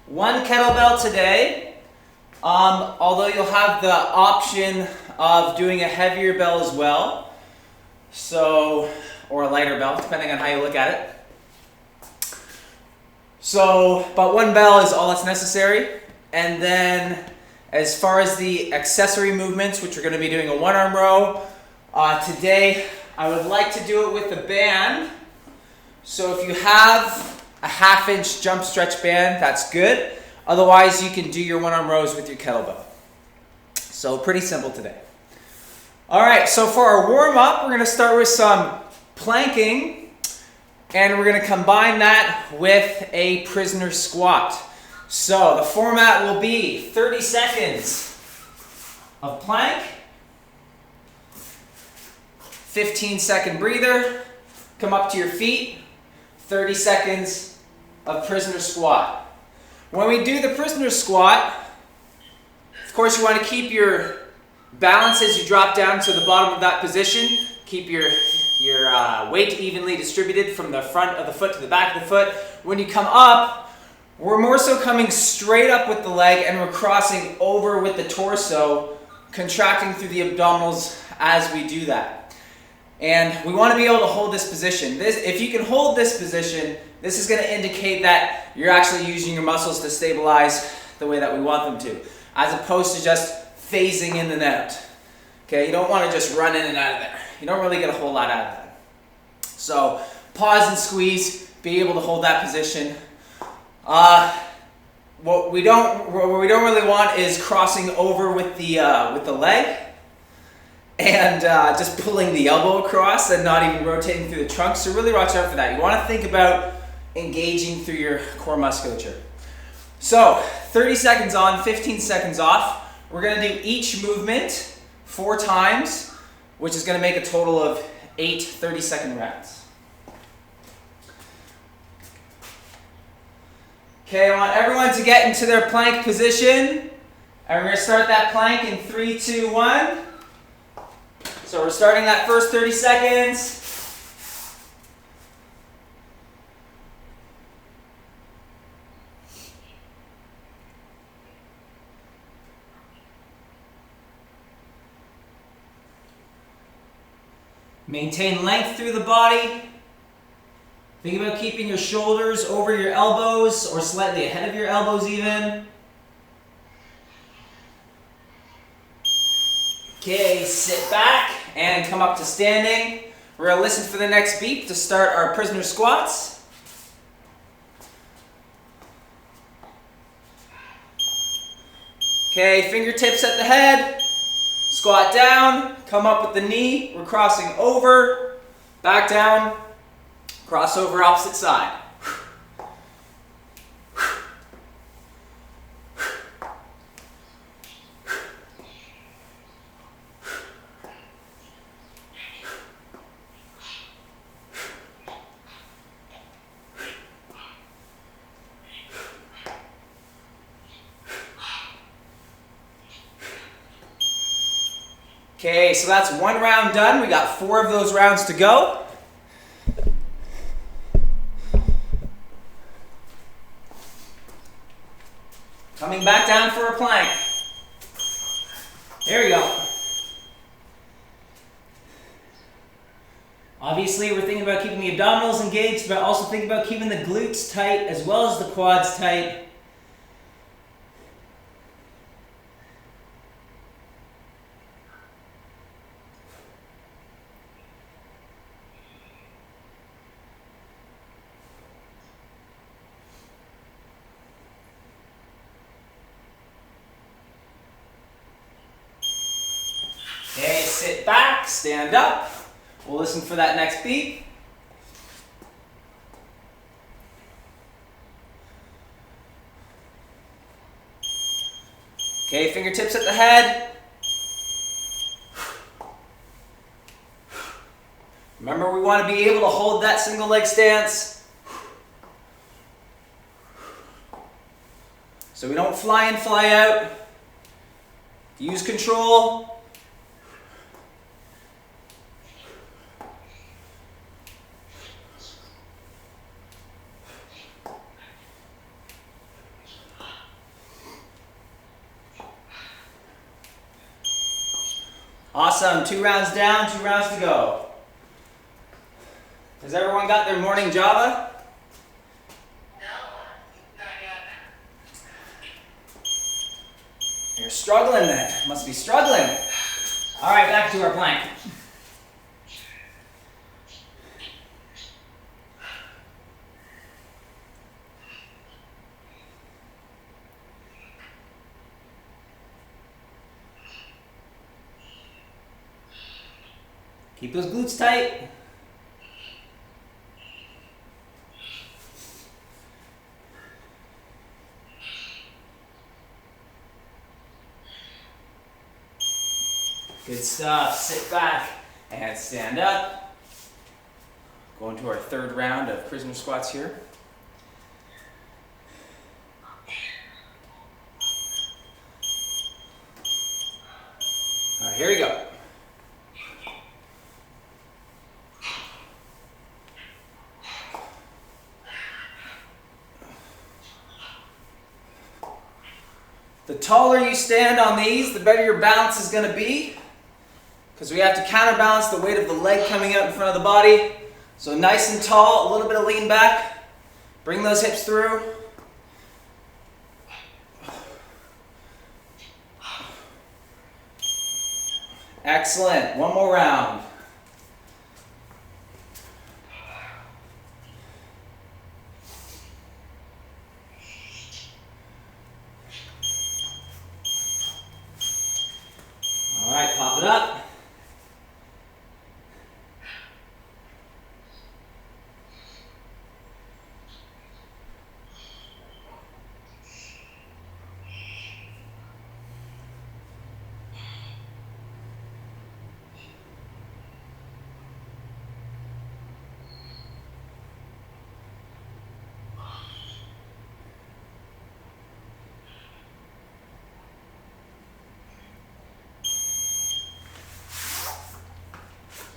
one kettlebell today, although you'll have the option of doing a heavier bell as well, so, or a lighter bell, depending on how you look at it. So, but one bell is all that's necessary. And then as far as the accessory movements, which we're going to be doing a one-arm row, today I would like to do it with a band. So if you have a 1/2 inch jump stretch band, that's good. Otherwise, you can do your one-arm rows with your kettlebell. So pretty simple today. All right, so for our warm-up, we're going to start with some planking, and we're going to combine that with a prisoner squat. So the format will be 30 seconds of plank, 15-second breather, come up to your feet, 30 seconds of prisoner squat. When we do the prisoner squat, of course you want to keep your balance as you drop down to the bottom of that position. Keep your weight evenly distributed from the front of the foot to the back of the foot. When you come up, we're more so coming straight up with the leg, and we're crossing over with the torso, contracting through the abdominals as we do that. And we want to be able to hold this position. If you can hold this position, this is going to indicate that you're actually using your muscles to stabilize the way that we want them to, as opposed to just phasing in and out. Okay, you don't want to just run in and out of there. You don't really get a whole lot out of that. So pause and squeeze, be able to hold that position. What we don't really want is crossing over with the leg and just pulling the elbow across and not even rotating through the trunk. So really watch out for that. You want to think about engaging through your core musculature. So 30 seconds on, 15 seconds off. We're going to do each movement 4 times, which is going to make a total of 8 30-second rounds. Okay, I want everyone to get into their plank position. And we're going to start that plank in 3, 2, 1. So we're starting that first 30 seconds. Maintain length through the body. Think about keeping your shoulders over your elbows or slightly ahead of your elbows even. Okay, sit back and come up to standing. We're going to listen for the next beat to start our prisoner squats. Okay, fingertips at the head. Squat down, come up with the knee. We're crossing over, back down, cross over opposite side. Okay, so that's 1 round done. We got 4 of those rounds to go. Coming back down for a plank. There we go. Obviously, we're thinking about keeping the abdominals engaged, but also thinking about keeping the glutes tight as well as the quads tight. Okay, sit back, stand up. We'll listen for that next beat. Okay, fingertips at the head. Remember, we want to be able to hold that single leg stance, so we don't fly in, fly out. Use control. Awesome. 2 rounds down, 2 rounds to go. Has everyone got their morning Java? You're struggling then. Must be struggling. All right, back to our plank. Keep those glutes tight. Good stuff. Sit back and stand up. Going to our 3rd round of prisoner squats here. All right, here we go. The taller you stand on these, the better your balance is going to be, because we have to counterbalance the weight of the leg coming out in front of the body. So nice and tall, a little bit of lean back. Bring those hips through. Excellent. One more round. All right, pop it up.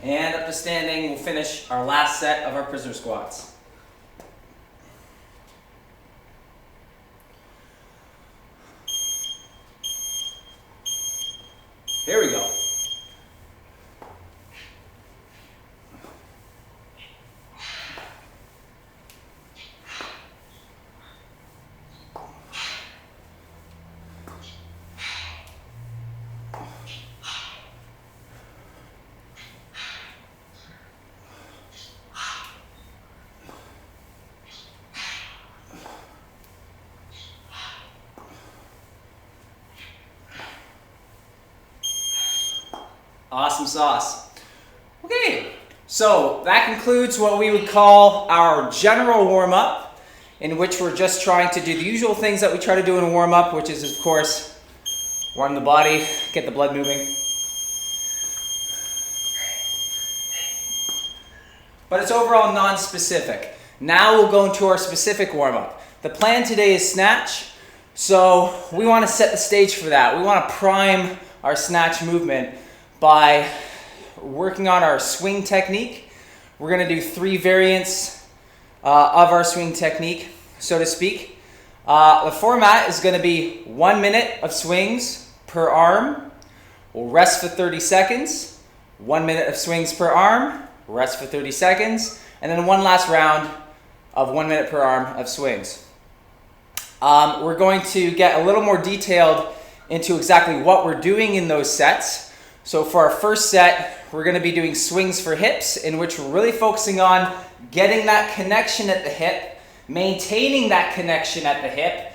And up to standing, we'll finish our last set of our prisoner squats. Here we go. Awesome sauce. Okay, so that concludes what we would call our general warm-up, in which we're just trying to do the usual things that we try to do in a warm-up, which is, of course, warm the body, get the blood moving. But it's overall non-specific. Now we'll go into our specific warm-up. The plan today is snatch, so we want to set the stage for that. We want to prime our snatch movement by working on our swing technique. We're going to do 3 variants of our swing technique, so to speak. The format is going to be 1 minute of swings per arm. We'll rest for 30 seconds. 1 minute of swings per arm, rest for 30 seconds, and then one last round of 1 minute per arm of swings. We're going to get a little more detailed into exactly what we're doing in those sets. So for our first set, we're going to be doing swings for hips, in which we're really focusing on getting that connection at the hip, maintaining that connection at the hip,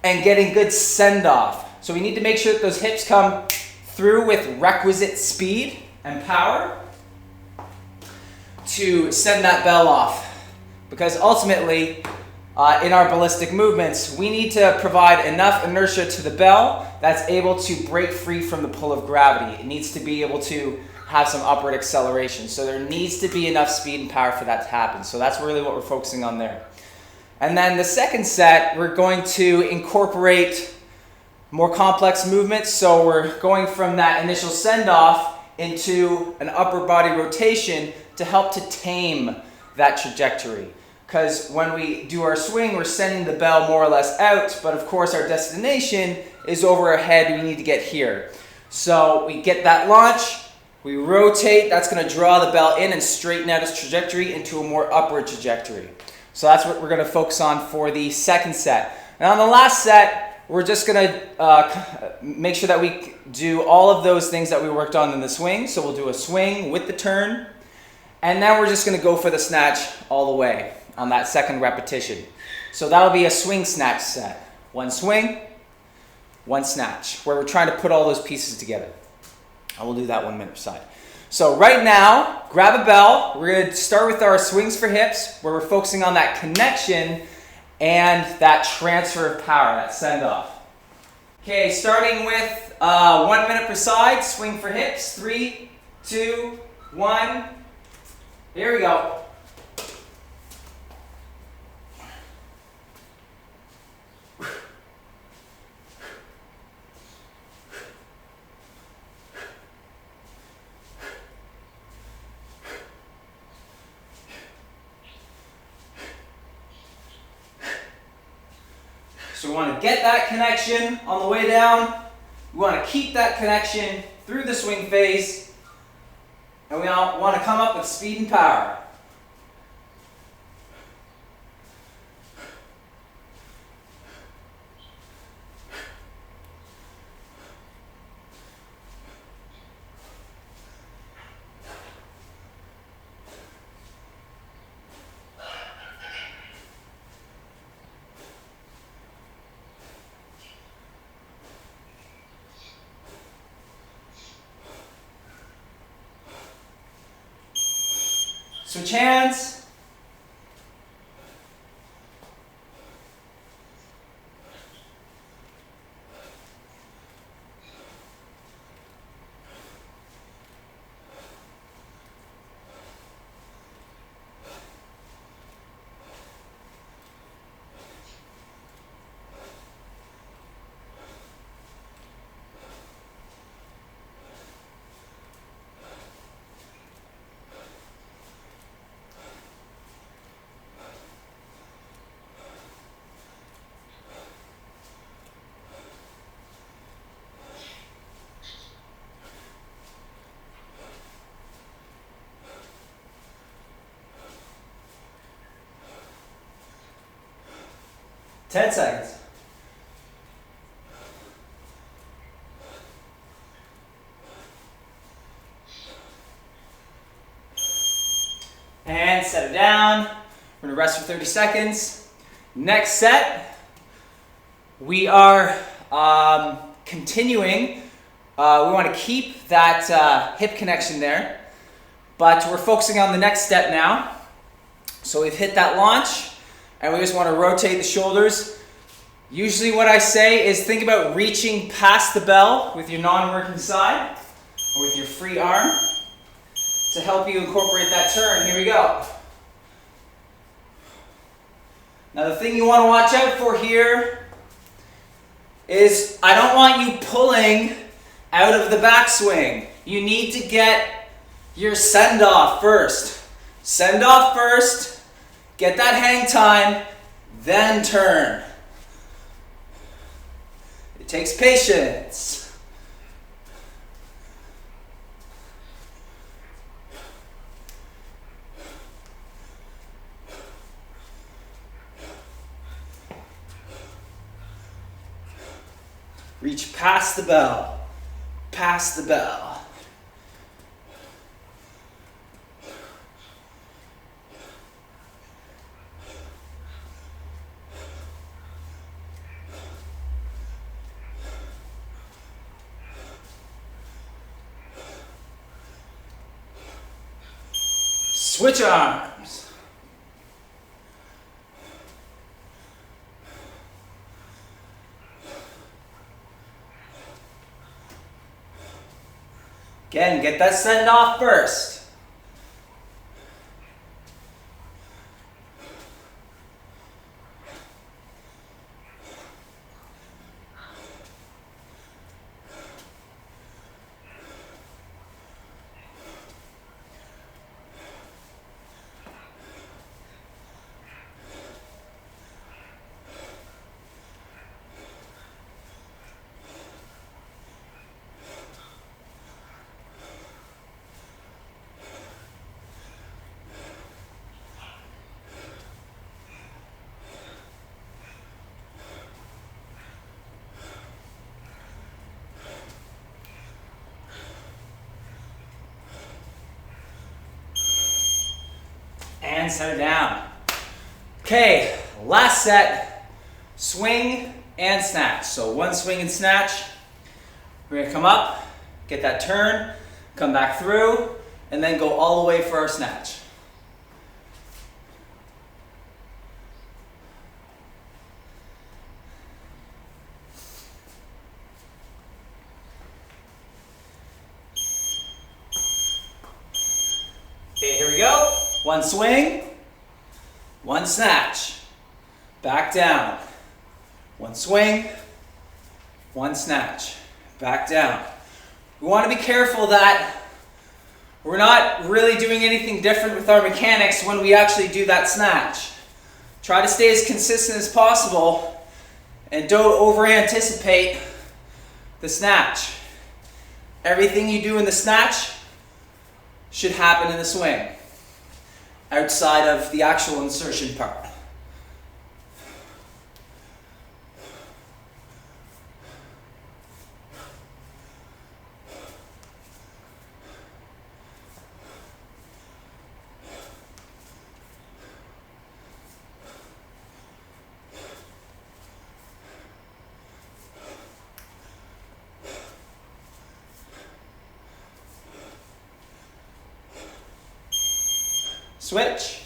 and getting good send-off. So we need to make sure that those hips come through with requisite speed and power to send that bell off. Because ultimately, in our ballistic movements, we need to provide enough inertia to the bell that's able to break free from the pull of gravity. It needs to be able to have some upward acceleration. So there needs to be enough speed and power for that to happen. So that's really what we're focusing on there. And then the second set, we're going to incorporate more complex movements. So we're going from that initial send-off into an upper body rotation to help to tame that trajectory. Because when we do our swing, we're sending the bell more or less out, but of course our destination is over our head. We need to get here. So we get that launch, we rotate, that's going to draw the bell in and straighten out its trajectory into a more upward trajectory. So that's what we're going to focus on for the second set. And on the last set, we're just going to make sure that we do all of those things that we worked on in the swing. So we'll do a swing with the turn, and then we're just going to go for the snatch all the way on that second repetition. So that'll be a swing snatch set. One swing, one snatch, where we're trying to put all those pieces together. And we'll do that 1 minute per side. So right now, grab a bell. We're going to start with our swings for hips, where we're focusing on that connection and that transfer of power, that send off. Okay, starting with 1 minute per side, swing for hips. 3, 2, 1. Here we go. So we want to get that connection on the way down. We want to keep that connection through the swing phase. And we want to come up with speed and power. Switch hands. Ten seconds. And set it down. We're going to rest for 30 seconds. Next set, we are continuing. We want to keep that hip connection there, but we're focusing on the next step now. So we've hit that launch, and we just want to rotate the shoulders. Usually what I say is think about reaching past the bell with your non-working side, or with your free arm, to help you incorporate that turn. Here we go. Now the thing you want to watch out for here is I don't want you pulling out of the backswing. You need to get your send off first. Send off first, get that hang time, then turn. It takes patience. Reach past the bell, past the bell. Switch arms. Again, get that send off first. and set it down. Okay, last set, swing and snatch. So one swing and snatch. We're gonna come up, get that turn, come back through, and then go all the way for our snatch. Okay, here we go. One swing, one snatch. Back down. One swing, one snatch. Back down. We want to be careful that we're not really doing anything different with our mechanics when we actually do that snatch. Try to stay as consistent as possible and don't over-anticipate the snatch. Everything you do in the snatch should happen in the swing, outside of the actual insertion part. Switch.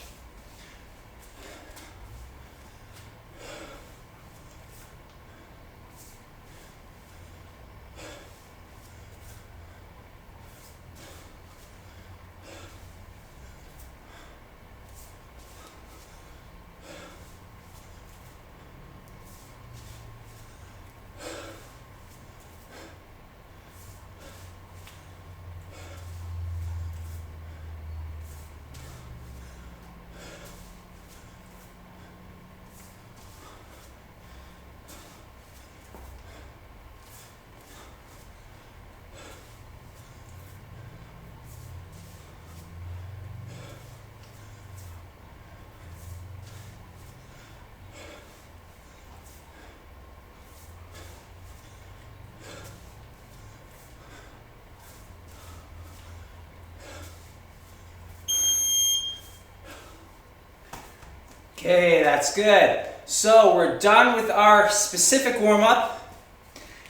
Okay, that's good. So we're done with our specific warm-up,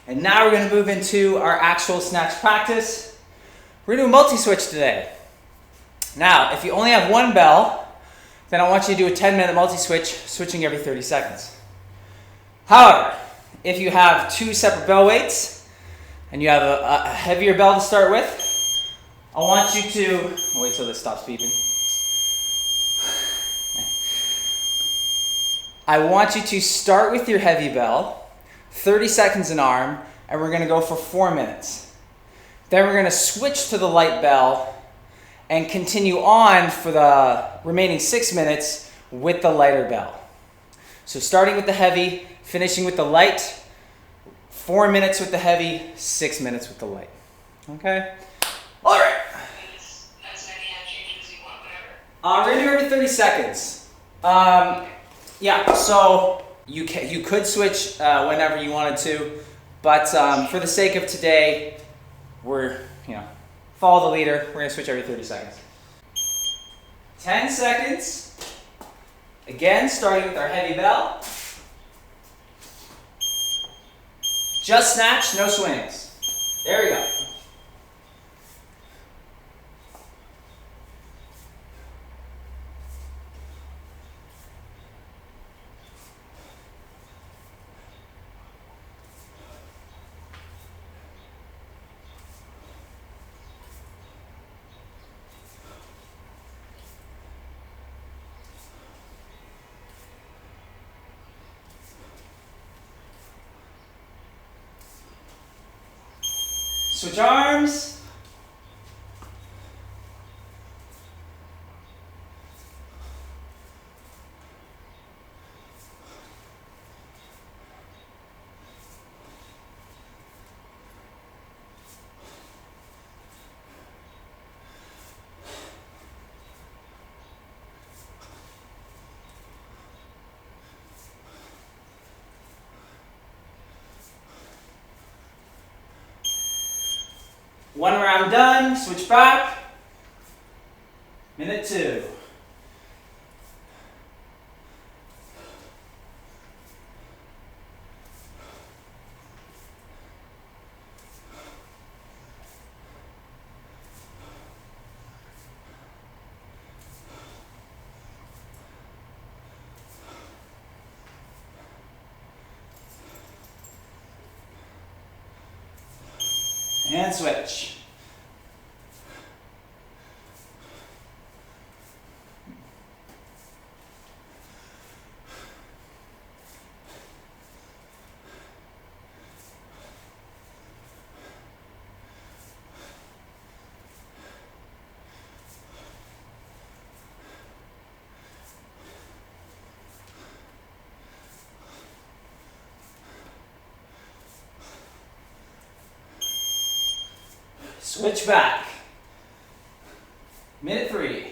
and now we're going to move into our actual snatch practice. We're going to do a multi-switch today. Now, if you only have one bell, then I want you to do a 10-minute multi-switch, switching every 30 seconds. However, if you have two separate bell weights, and you have a heavier bell to start with, I want you to, wait till this stops beeping. I want you to start with your heavy bell, 30 seconds an arm, and we're going to go for 4 minutes. Then we're going to switch to the light bell and continue on for the remaining 6 minutes with the lighter bell. So starting with the heavy, finishing with the light, 4 minutes with the heavy, 6 minutes with the light. Okay? All right. We're going to do every 30 seconds. Yeah, so you could switch whenever you wanted to, but for the sake of today, we're, follow the leader. We're going to switch every 30 seconds. 10 seconds. Again, starting with our heavy bell. Just snatch, no swings. There we go. Switch arms. One round done, switch back. Minute 2. And switch. Switch back. Minute 3.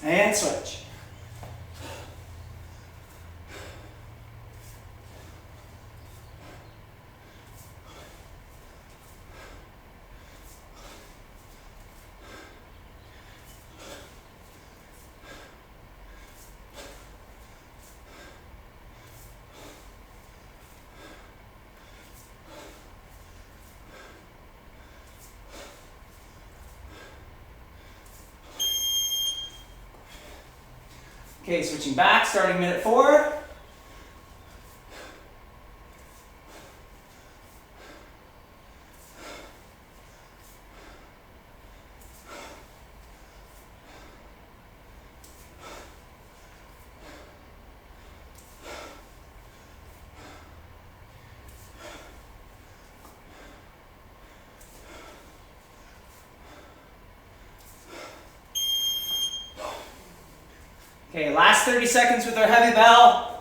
And switch. Okay, switching back, starting minute 4. Okay, last 30 seconds with our heavy bell.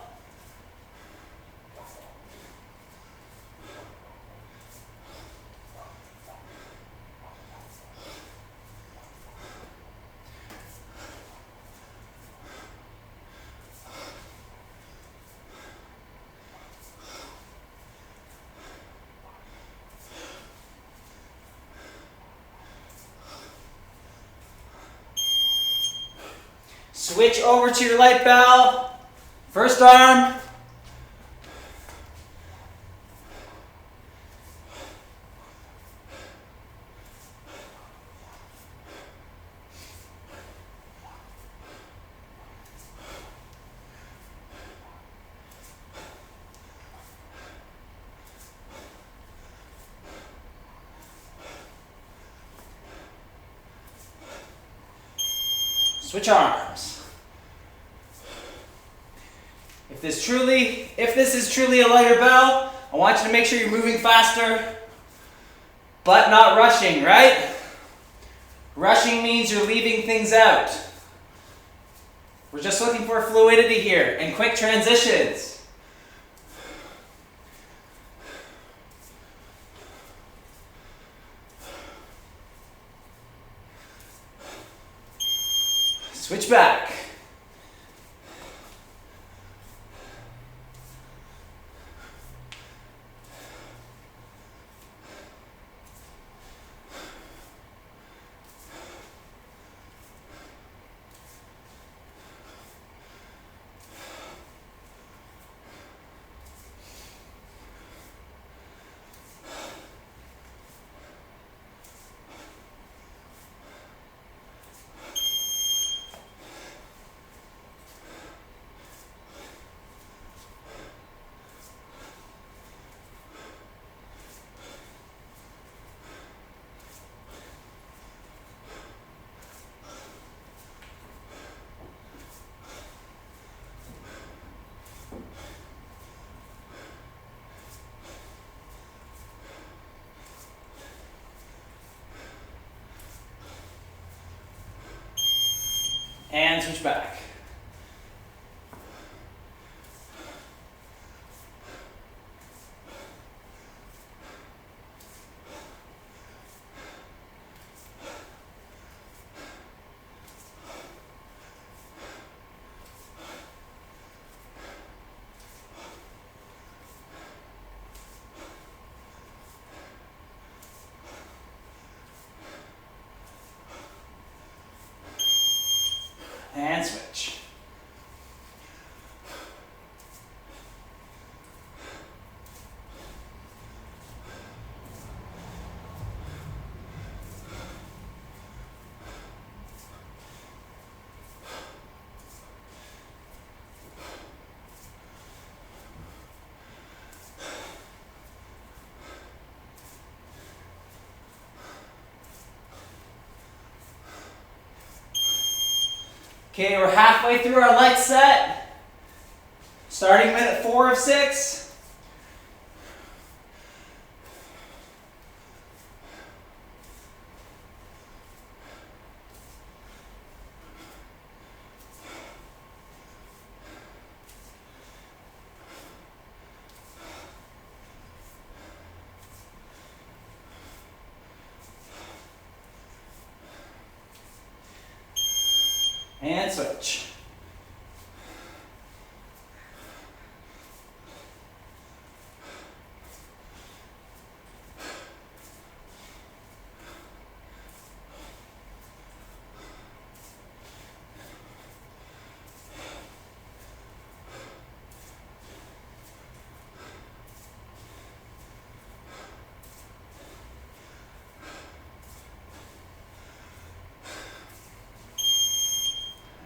Switch over to your light bell. First arm. Switch arms. If this is truly a lighter bell, I want you to make sure you're moving faster, but not rushing, right? Rushing means you're leaving things out. We're just looking for fluidity here and quick transitions. Switch back. And switch back. And switch. Okay, we're halfway through our light set. Starting minute 4 of 6. And switch.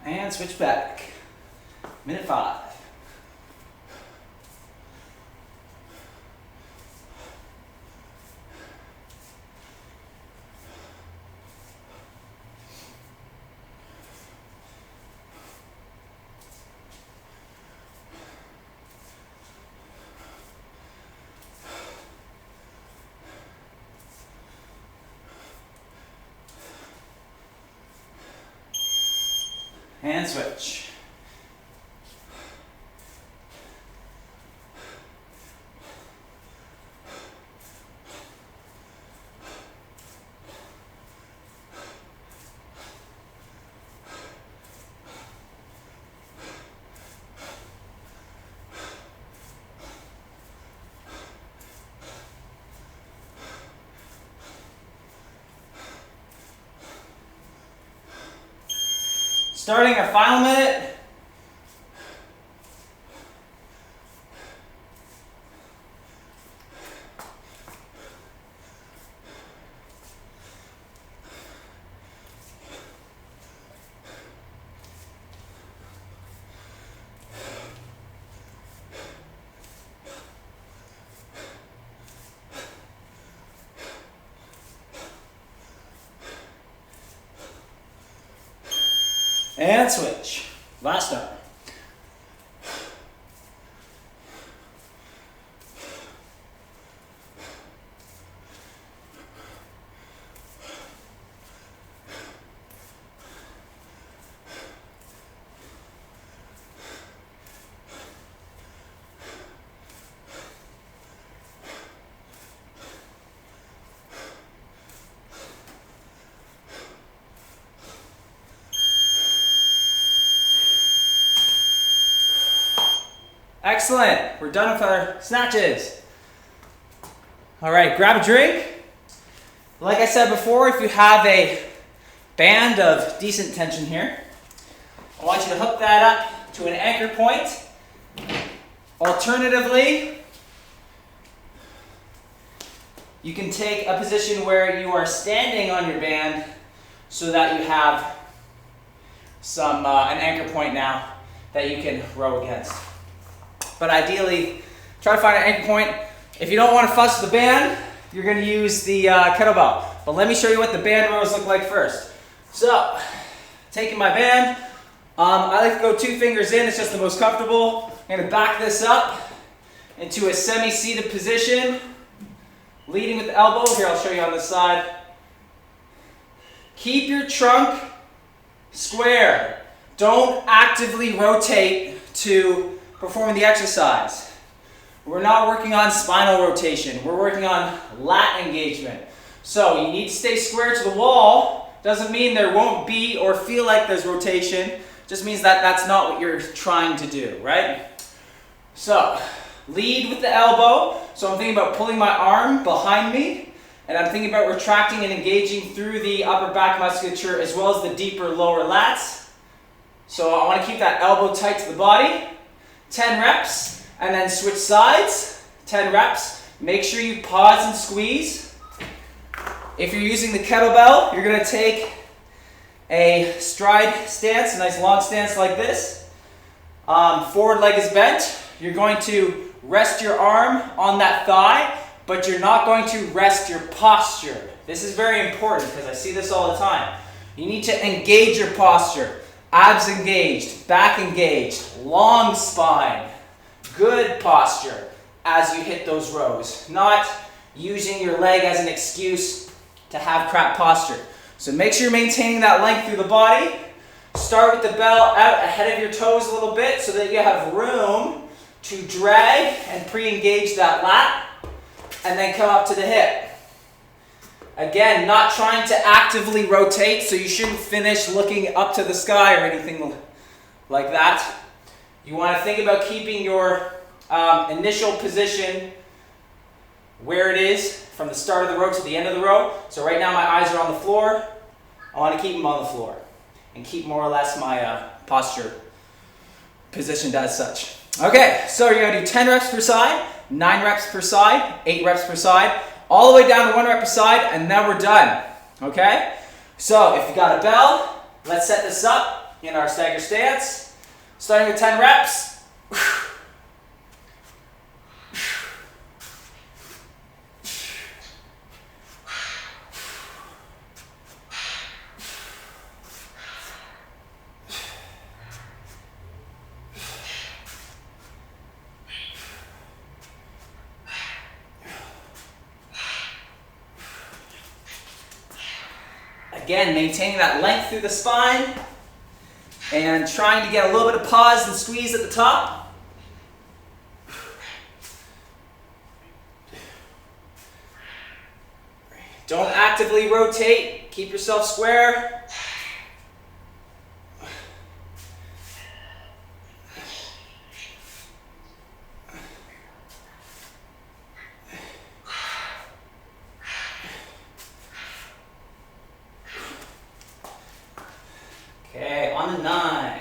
And switch back. Minute 5. And switch. Starting our final minute. And switch. Last time. Excellent. We're done with our snatches. All right, grab a drink. Like I said before, if you have a band of decent tension here, I want you to hook that up to an anchor point. Alternatively, you can take a position where you are standing on your band so that you have some an anchor point now that you can row against. But ideally, try to find an anchor point. If you don't want to fuss with the band, you're going to use the kettlebell. But let me show you what the band rows look like first. So, taking my band, I like to go 2 fingers in. It's just the most comfortable. I'm going to back this up into a semi-seated position, leading with the elbow. Here, I'll show you on this side. Keep your trunk square. Don't actively rotate to performing the exercise. We're not working on spinal rotation. We're working on lat engagement. So you need to stay square to the wall. Doesn't mean there won't be or feel like there's rotation. Just means that that's not what you're trying to do, right? So lead with the elbow. So I'm thinking about pulling my arm behind me, and I'm thinking about retracting and engaging through the upper back musculature as well as the deeper lower lats. So I want to keep that elbow tight to the body. 10 reps, and then switch sides. 10 reps. Make sure you pause and squeeze. If you're using the kettlebell, you're going to take a stride stance, a nice long stance like this. Forward leg is bent. You're going to rest your arm on that thigh, but you're not going to rest your posture. This is very important because I see this all the time. You need to engage your posture. Abs engaged, back engaged, long spine, good posture as you hit those rows. Not using your leg as an excuse to have crap posture. So make sure you're maintaining that length through the body. Start with the bell out ahead of your toes a little bit so that you have room to drag and pre-engage that lat, and then come up to the hip. Again, not trying to actively rotate, so you shouldn't finish looking up to the sky or anything like that. You want to think about keeping your initial position where it is from the start of the row to the end of the row. So right now my eyes are on the floor. I want to keep them on the floor and keep more or less my posture positioned as such. Okay, so you're going to do 10 reps per side, 9 reps per side, 8 reps per side, all the way down to 1 rep per side, and then we're done. Okay? So if you got a bell, let's set this up in our stagger stance. Starting with 10 reps. Again, maintaining that length through the spine and trying to get a little bit of pause and squeeze at the top. Don't actively rotate. Keep yourself square. Okay, on the 9.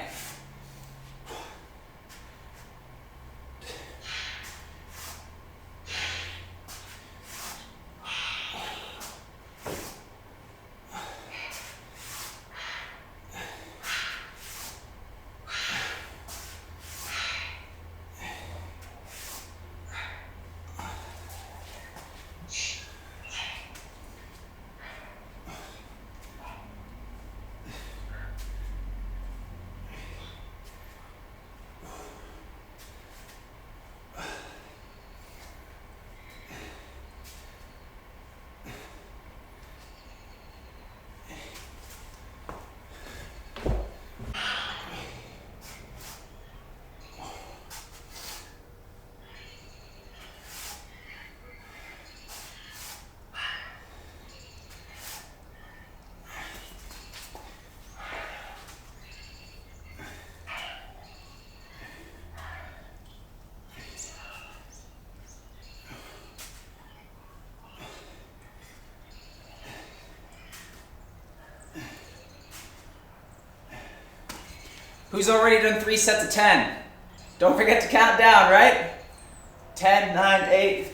Who's already done 3 sets of 10? Don't forget to count down, right? 10, 9, 8.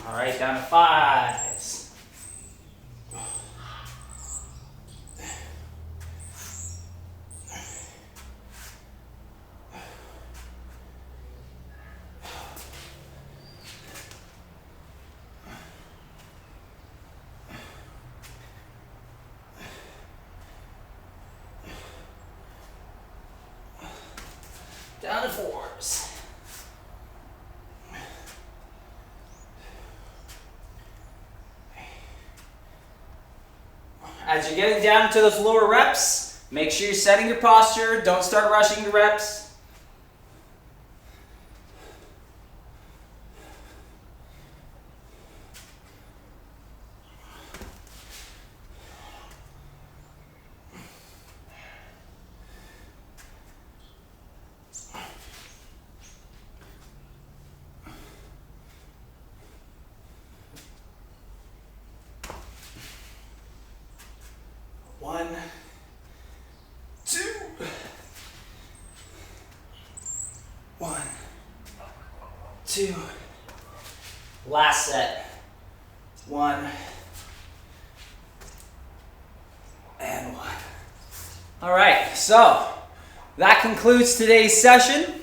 All right, down to 5s. Down to 4s. As you're getting down to those lower reps, make sure you're setting your posture. Don't start rushing the reps. One, two. One, two. Last set. 1 and 1. All right, so that concludes today's session.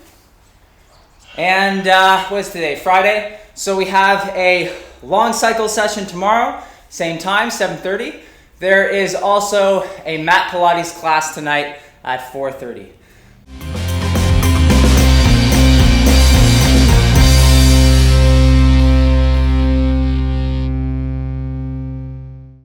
And what's today? Friday. So we have a long cycle session tomorrow, same time, 7:30. There is also a mat Pilates class tonight at 4:30.